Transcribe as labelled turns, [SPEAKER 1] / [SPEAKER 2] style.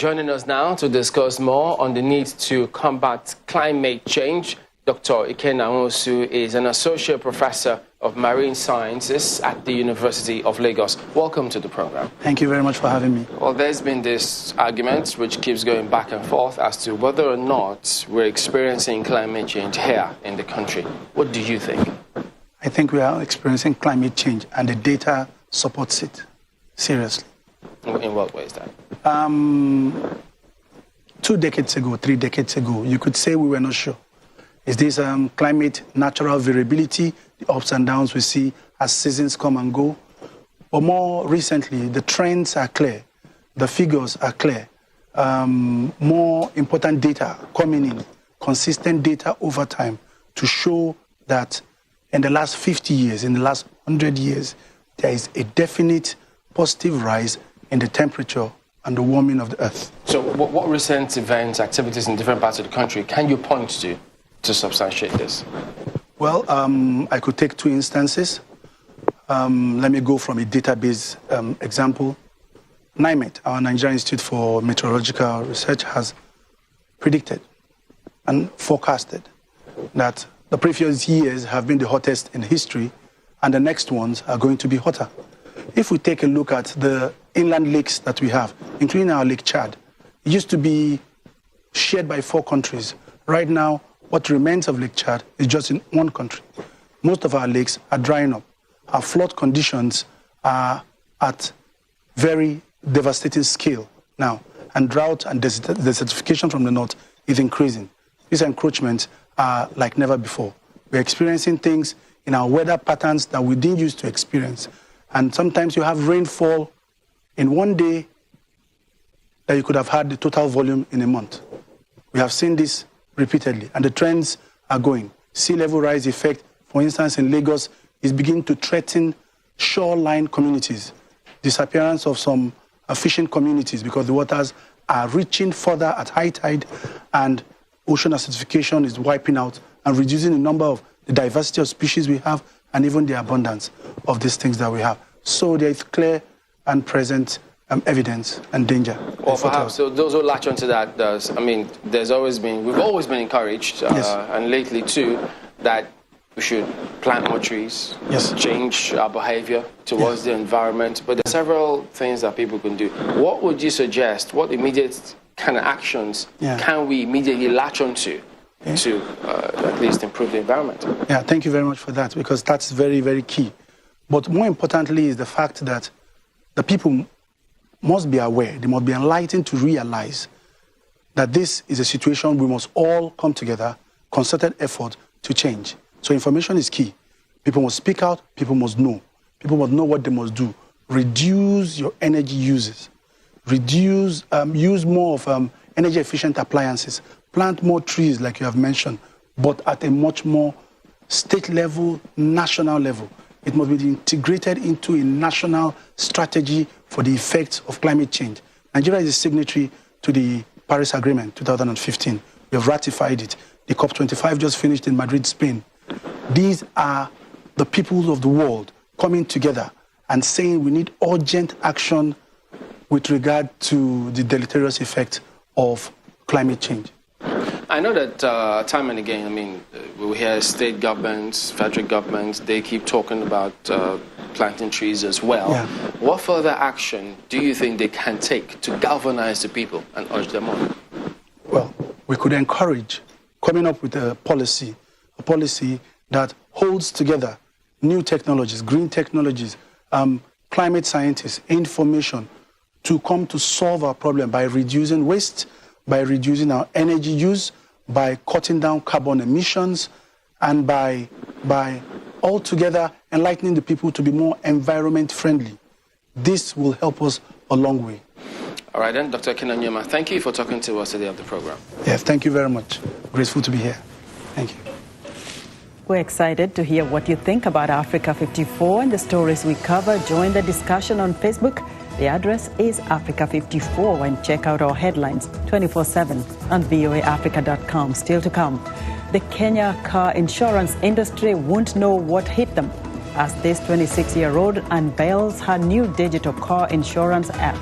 [SPEAKER 1] Joining us now to discuss more on the need to combat climate change, Dr. Ikenna Nwosu is an associate professor of marine sciences at the University of Lagos. Welcome to the program.
[SPEAKER 2] Thank you very much for having me.
[SPEAKER 1] Well, there's been this argument which keeps going back and forth as to whether or not we're experiencing climate change here in the country. What do you think?
[SPEAKER 2] I think we are experiencing climate change, and the data supports it. Seriously.
[SPEAKER 1] In what way is that?
[SPEAKER 2] 2 decades ago, 3 decades ago, you could say we were not sure. Is this climate natural variability, the ups and downs we see as seasons come and go? But more recently, the trends are clear. The figures are clear. More important data coming in, consistent data over time to show that in the last 50 years, in the last 100 years, there is a definite positive rise in the temperature and the warming of the earth.
[SPEAKER 1] So what recent events, activities in different parts of the country can you point to substantiate this?
[SPEAKER 2] Well, I could take 2 instances. Let me go from a database example. NIMET, our Nigerian Institute for Meteorological Research, has predicted and forecasted that the previous years have been the hottest in history, and the next ones are going to be hotter. If we take a look at the inland lakes that we have, including our Lake Chad, it used to be shared by 4 countries. Right now, what remains of Lake Chad is just in 1 country. Most of our lakes are drying up. Our flood conditions are at very devastating scale now, and drought and desertification from the north is increasing. These encroachments are like never before. We're experiencing things in our weather patterns that we didn't used to experience. And sometimes you have rainfall in 1 day that you could have had the total volume in a month. We have seen this repeatedly, and the trends are going. Sea level rise effect, for instance, in Lagos, is beginning to threaten shoreline communities. Disappearance of some fishing communities because the waters are reaching further at high tide, and ocean acidification is wiping out and reducing the number of the diversity of species we have and even the abundance of these things that we have. So there is clear and present evidence and danger.
[SPEAKER 1] Or perhaps so those who latch onto that, we've always been encouraged,
[SPEAKER 2] yes,
[SPEAKER 1] and lately too, that we should plant more trees,
[SPEAKER 2] yes,
[SPEAKER 1] change our behavior towards, yes, the environment. But there are several things that people can do. What would you suggest? What immediate kind of actions, yeah, can we immediately latch onto, okay, to at least improve the environment?
[SPEAKER 2] Yeah, thank you very much for that, because that's very, very key. But more importantly is the fact that the people must be aware, they must be enlightened to realize that this is a situation we must all come together, concerted effort to change. So information is key. People must speak out, people must know. People must know what they must do. Reduce your energy uses. Use more of energy efficient appliances. Plant more trees like you have mentioned, but at a much more state level, national level. It must be integrated into a national strategy for the effects of climate change. Nigeria is a signatory to the Paris Agreement 2015. We have ratified it. The COP25 just finished in Madrid, Spain. These are the peoples of the world coming together and saying we need urgent action with regard to the deleterious effect of climate change.
[SPEAKER 1] I know that time and again, we hear state governments, federal governments, they keep talking about planting trees as well.
[SPEAKER 2] Yeah.
[SPEAKER 1] What further action do you think they can take to galvanize the people and urge them on?
[SPEAKER 2] Well, we could encourage coming up with a policy that holds together new technologies, green technologies, climate scientists, information, to come to solve our problem by reducing waste, by reducing our energy use, by cutting down carbon emissions, and by altogether enlightening the people to be more environment friendly. This will help us a long way.
[SPEAKER 1] All right then, Dr. Ikenna Nwosu, thank you for talking to us today on the program.
[SPEAKER 2] Yes, thank you very much. Grateful to be here. Thank you.
[SPEAKER 3] We're excited to hear what you think about Africa 54 and the stories we cover. Join the discussion on Facebook. The address is Africa54, and check out our headlines 24/7 on voaafrica.com. Still to come, the Kenya car insurance industry won't know what hit them as this 26-year-old unveils her new digital car insurance app.